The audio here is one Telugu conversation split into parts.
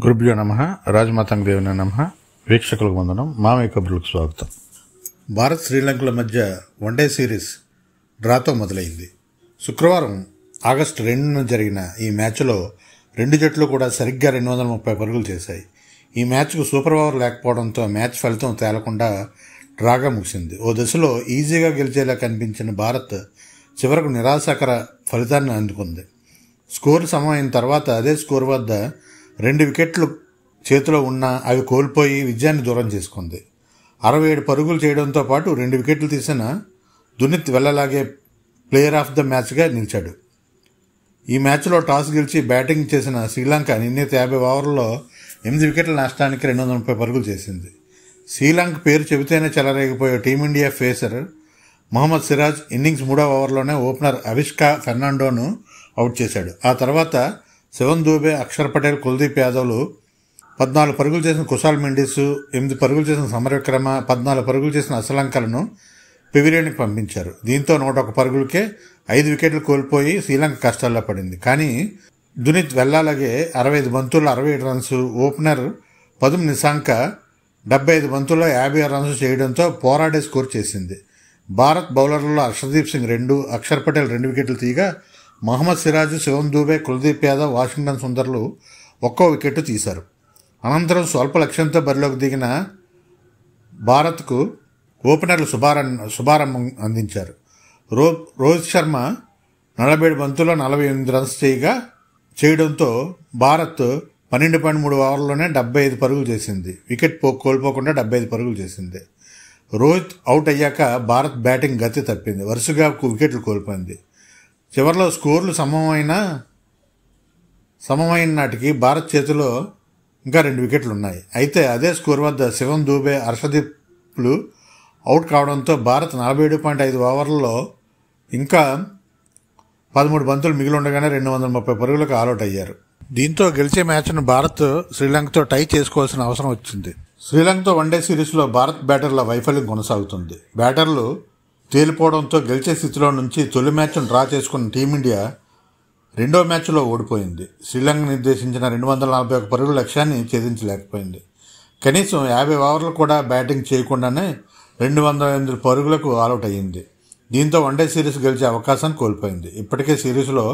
గురుభ్యో నమః. రాజమాతంగ దేవుని నమః. వీక్షకులకు వందనం. మామయ్య కబుర్లకు స్వాగతం. భారత్ శ్రీలంకల మధ్య వన్డే సిరీస్ డ్రాతో మొదలైంది. శుక్రవారం ఆగస్టు 2న జరిగిన ఈ మ్యాచ్లో రెండు జట్లు కూడా సరిగ్గా 230 పరుగులు చేశాయి. ఈ మ్యాచ్కు సూపర్ ఓవర్ లేకపోవడంతో మ్యాచ్ ఫలితం తేలకుండా డ్రాగా ముగిసింది. ఓ దశలో ఈజీగా గెలిచేలా కనిపించిన భారత్ చివరకు నిరాశకర ఫలితాన్ని అందుకుంది. స్కోర్ సమమైన తర్వాత అదే స్కోర్ వద్ద 2 వికెట్లు చేతిలో ఉన్నా అవి కోల్పోయి విజయాన్ని దూరం చేసుకుంది. 67 పరుగులు చేయడంతో పాటు 2 వికెట్లు తీసిన దునిత్ వెళ్లలాగే ప్లేయర్ ఆఫ్ ద మ్యాచ్గా నిలిచాడు. ఈ మ్యాచ్లో టాస్ గెలిచి బ్యాటింగ్ చేసిన శ్రీలంక నిర్ణీత 50 ఓవర్లలో 8 వికెట్ల నష్టానికి 230 పరుగులు చేసింది. శ్రీలంక పేరు చెబితేనే చెలరేగిపోయే team India pacer Mohammed Siraj innings 3వ ఓవర్లోనే ఓపెనర్ అవిష్కా ఫెర్నాండోను అవుట్ చేశాడు. ఆ తర్వాత శివన్ దూబే, అక్షర్ పటేల్, కుల్దీప్ యాదవ్లు 14 పరుగులు చేసిన కుశాల్ మెండిస్, 8 పరుగులు చేసిన సమర్ విక్రమ, 14 పరుగులు చేసిన అసలంకలను పెవిలియన్కి పంపించారు. దీంతో 101 పరుగులకే 5 వికెట్లు కోల్పోయి శ్రీలంక కష్టాల్లో పడింది. కానీ దునిత్ వెళ్లాలగే 65 బంతుల్లో 67 రన్స్, ఓపెనర్ పదుమ్ నిశాంక 75 బంతుల్లో 56 రన్స్ చేయడంతో పోరాడే స్కోర్ చేసింది. భారత్ బౌలర్లలో హర్షదీప్ సింగ్ 2, అక్షర్ పటేల్ 2 వికెట్లు తీయగా మహమ్మద్ సిరాజ్, శివన్ దూబే, కుల్దీప్ యాదవ్, వాషింగ్టన్ సుందర్లు ఒక్కో వికెట్ తీశారు. అనంతరం స్వల్ప లక్ష్యంతో బరిలోకి దిగిన భారత్కు ఓపెనర్లు శుభారంభం అందించారు. రోహిత్ శర్మ 47 బంతుల్లో 48 రన్స్ చేయడంతో భారత్ 12.3 ఓవర్లోనే 75 పరుగులు చేసింది. వికెట్ కోల్పోకుండా 75 పరుగులు చేసింది. రోహిత్ అవుట్ అయ్యాక భారత్ బ్యాటింగ్ గతి తప్పింది. వరుసగా వికెట్లు కోల్పోయింది. చివరిలో స్కోర్లు సమమైన నాటికి భారత్ చేతిలో ఇంకా 2 వికెట్లు ఉన్నాయి. అయితే అదే స్కోర్ వద్ద శివన్ దూబే, హర్షదీప్లు అవుట్ కావడంతో భారత్ 47.5 ఓవర్లలో ఇంకా 13 బంతులు మిగిలి ఉండగానే 230 పరుగులకు ఆల్అౌట్ అయ్యారు. దీంతో గెలిచే మ్యాచ్ను భారత్ శ్రీలంకతో టై చేసుకోవాల్సిన అవసరం వచ్చింది. శ్రీలంకతో వన్డే సిరీస్లో భారత్ బ్యాటర్ల వైఫల్యం కొనసాగుతుంది. బ్యాటర్లు తేలిపోవడంతో గెలిచే స్థితిలో నుంచి తొలి మ్యాచ్ను డ్రా చేసుకున్న టీమిండియా రెండో మ్యాచ్లో ఓడిపోయింది. శ్రీలంక నిర్దేశించిన 241 పరుగుల లక్ష్యాన్ని ఛేదించలేకపోయింది. కనీసం 50 ఓవర్లు కూడా బ్యాటింగ్ చేయకుండానే 208 పరుగులకు ఆల్అౌట్ అయ్యింది. దీంతో వన్డే సిరీస్ గెలిచే అవకాశాన్ని కోల్పోయింది. ఇప్పటికే సిరీస్లో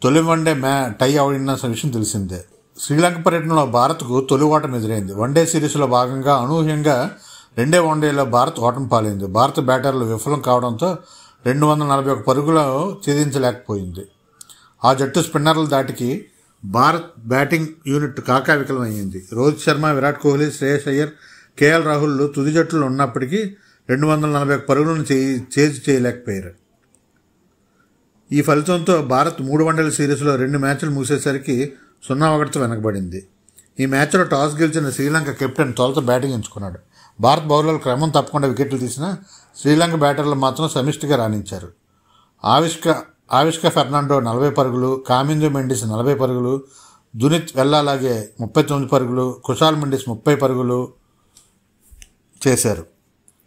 తొలి వన్డే టై అయిన విషయం తెలిసిందే. శ్రీలంక పర్యటనలో భారత్కు తొలి ఓటమి ఎదురైంది. వన్డే సిరీస్లో భాగంగా అనూహ్యంగా 2వ వన్డేలో భారత్ ఓటమి పాలైంది. భారత బ్యాటర్లు విఫలం కావడంతో 241 పరుగులు ఛేదించలేకపోయింది. ఆ జట్టు స్పిన్నర్ల దాటికి భారత్ బ్యాటింగ్ యూనిట్ కాకావికలమైంది. రోహిత్ శర్మ, విరాట్ కోహ్లీ, శ్రేయస్ అయ్యర్, కేఎల్ రాహుల్ తుది జట్టులు ఉన్నప్పటికీ 241 పరుగులను చేయలేకపోయారు. ఈ ఫలితంతో భారత్ 3 వన్డేల సిరీస్లో 2 మ్యాచ్లు ముగిసేసరికి 0-1తో వెనకబడింది. ఈ మ్యాచ్లో టాస్ గెలిచిన శ్రీలంక కెప్టెన్ తొలుత బ్యాటింగ్ ఎంచుకున్నాడు. భారత్ బౌలర్లు క్రమం తప్పకుండా వికెట్లు తీసిన శ్రీలంక బ్యాటర్లు మాత్రం సమిష్టిగా రాణించారు. ఆవిష్కా ఫెర్నాండో 40 పరుగులు, కామిందు మెండిస్ 40 పరుగులు, దునిత్ వెళ్లాలాగే 39 పరుగులు, కుశాల్ మెండిస్ 30 పరుగులు చేశారు.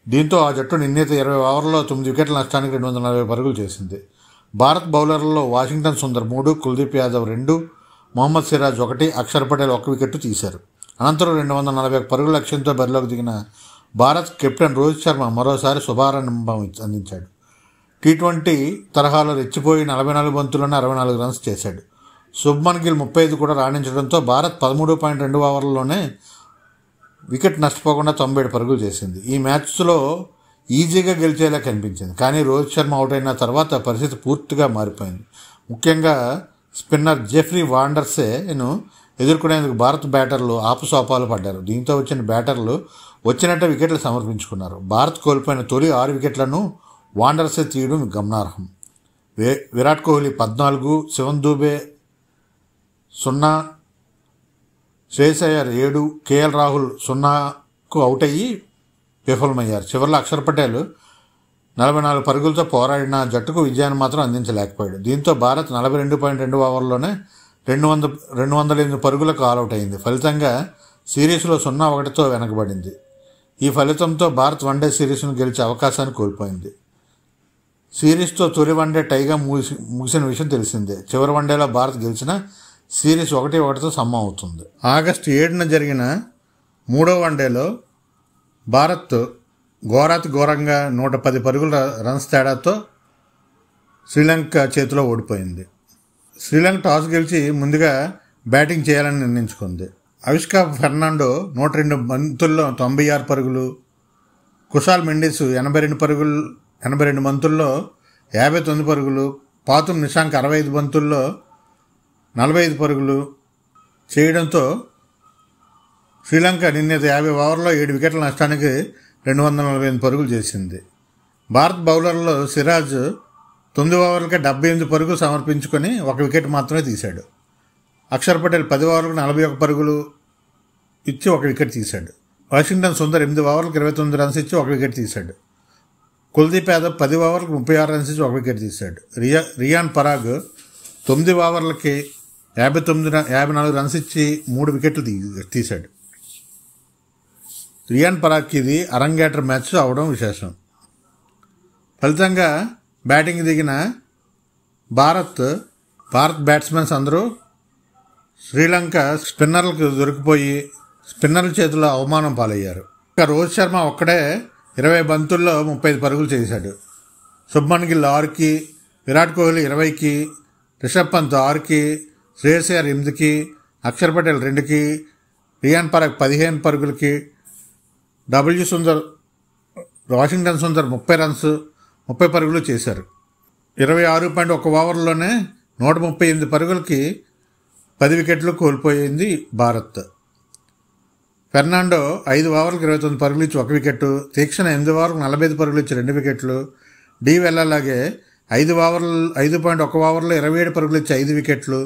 దీంతో ఆ జట్టు నిర్ణీత 20 ఓవర్లలో 9 వికెట్ల నష్టానికి 240 పరుగులు చేసింది. భారత్ బౌలర్లలో వాషింగ్టన్ సుందర్ 3, కుల్దీప్ యాదవ్ 2, మహమ్మద్ సిరాజ్ 1, అక్షర్ పటేల్ 1 వికెట్ తీశారు. అనంతరం 240 పరుగుల లక్ష్యంతో బరిలోకి దిగిన భారత్ కెప్టెన్ రోహిత్ శర్మ మరోసారి శుభారంభం అందించాడు. టీ20 తరహాలో రెచ్చిపోయి 44 బంతుల్లోనే 64 రన్స్ చేశాడు. శుభ్మన్ గిల్ 35 కూడా రాణించడంతో భారత్ 13.2 ఓవర్లలోనే వికెట్ నష్టపోకుండా 97 పరుగులు చేసింది. ఈ మ్యాచ్లో ఈజీగా గెలిచేలా కనిపించింది. కానీ రోహిత్ శర్మ అవుట్ అయిన తర్వాత పరిస్థితి పూర్తిగా మారిపోయింది. ముఖ్యంగా స్పిన్నర్ జెఫ్రీ వాండర్సేను ఎదుర్కొనేందుకు భారత్ బ్యాటర్లు ఆపుసోపాలు పడ్డారు. దీంతో వచ్చిన బ్యాటర్లు వచ్చినట్టే వికెట్లు సమర్పించుకున్నారు. భారత్ కోల్పోయిన తొలి 6 వికెట్లను వాండర్సే తీయడం గమనార్హం. విరాట్ కోహ్లీ 14, శివన్ దూబే 0, శ్రేయస్ అయ్యర్ 7, కేఎల్ రాహుల్ 0కు అవుట్ అయ్యి విఫలమయ్యారు. చివరిలో అక్షర్ పటేల్ 44 పరుగులతో పోరాడిన జట్టుకు విజయాన్ని మాత్రం అందించలేకపోయాడు. దీంతో భారత్ 42.2 ఓవర్లోనే 208 పరుగులకు ఆల్అౌట్ అయింది. ఫలితంగా సిరీస్లో 0-1తో వెనకబడింది. ఈ ఫలితంతో భారత్ వన్డే సిరీస్ను గెలిచే అవకాశాన్ని కోల్పోయింది. సిరీస్తో తొలి వన్డే టైగా ముగిసిన విషయం తెలిసిందే. చివరి వన్డేలో భారత్ గెలిచినా సిరీస్ 1-1తో సమ్మం అవుతుంది. ఆగస్టు 7న జరిగిన 3వ వన్డేలో భారత్ ఘోరంగా 110 పరుగుల రన్స్ తేడాతో శ్రీలంక చేతిలో ఓడిపోయింది. శ్రీలంక టాస్ గెలిచి ముందుగా బ్యాటింగ్ చేయాలని నిర్ణయించుకుంది. అవిష్కా ఫెర్నాండో 102 బంతుల్లో 96 పరుగులు, కుశాల్ మెండిస్ 82 బంతుల్లో 59 పరుగులు, పాతుమ్ నిషాంక్ 65 బంతుల్లో 45 పరుగులు చేయడంతో శ్రీలంక నిర్ణీత 50 ఓవర్లలో 7 వికెట్ల నష్టానికి 248 పరుగులు చేసింది. భారత్ బౌలర్లో సిరాజ్ 9 ఓవర్లకే 78 పరుగులు సమర్పించుకొని 1 వికెట్ మాత్రమే తీశాడు. అక్షర్ పటేల్ 10 ఓవర్లకు 41 పరుగులు ఇచ్చి 1 వికెట్ తీశాడు. వాషింగ్టన్ సుందర్ 8 ఓవర్లకు 29 రన్స్ ఇచ్చి 1 వికెట్ తీశాడు. కుల్దీప్ యాదవ్ 10 ఓవర్లకు 36 రన్స్ ఇచ్చి 1 వికెట్ తీశాడు. రియాన్ పరాగ్ 9 ఓవర్లకి 54 రన్స్ ఇచ్చి 3 వికెట్లు తీశాడు. రియాన్ పరాగ్కి ఇది అరంగేటర్ మ్యాచ్ అవడం విశేషం. ఫలితంగా బ్యాటింగ్ దిగిన భారత్ బ్యాట్స్మెన్స్ అందరూ శ్రీలంక స్పిన్నర్లకు దొరికిపోయి స్పిన్నర్ల చేతిలో అవమానం పాలయ్యారు. ఇక రోహిత్ శర్మ ఒక్కడే 20 బంతుల్లో 35 పరుగులు చేశాడు. శుభ్మన్ గిల్ 6కి, విరాట్ కోహ్లీ 20కి, రిషబ్ పంత్ 6కి, శ్రేయస్ అయ్యర్ 8కి, అక్షర్ పటేల్ 2కి, రియాన్ పరాగ్ 15 పరుగులకి, వాషింగ్టన్ సుందర్ 30 పరుగులు చేశారు. 26.1 ఓవర్లోనే 138 పరుగులకి 10 వికెట్లు కోల్పోయింది భారత్. ఫెర్నాండో 5 ఓవర్లకు 29 పరుగులు ఇచ్చి 1 వికెట్, తీక్షణ 8 ఓవర్లకు 45 పరుగులు ఇచ్చి 2 వికెట్లు, డి వెల్లలాగే 5.1 ఓవర్లో 27 పరుగులు ఇచ్చి 5 వికెట్లు,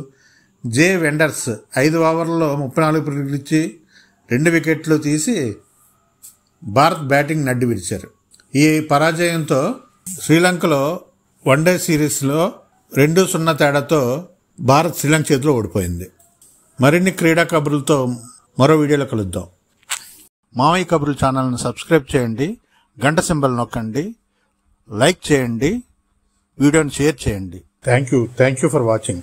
జే వెండర్స్ 5 ఓవర్లలో 34 పరుగులు ఇచ్చి 2 వికెట్లు తీసి భారత్ బ్యాటింగ్ నడ్డి విడిచారు. ఈ పరాజయంతో శ్రీలంకలో వన్డే సిరీస్లో 2-0 తేడాతో భారత్ శ్రీలంక చేతిలో ఓడిపోయింది. మరిన్ని క్రీడా కబుర్లతో మరో వీడియోలో కలుద్దాం. మామయ్య కబుర్లు ఛానల్ని సబ్స్క్రైబ్ చేయండి, గంట సింబల్ నొక్కండి, లైక్ చేయండి, వీడియోని షేర్ చేయండి. Thank you for watching.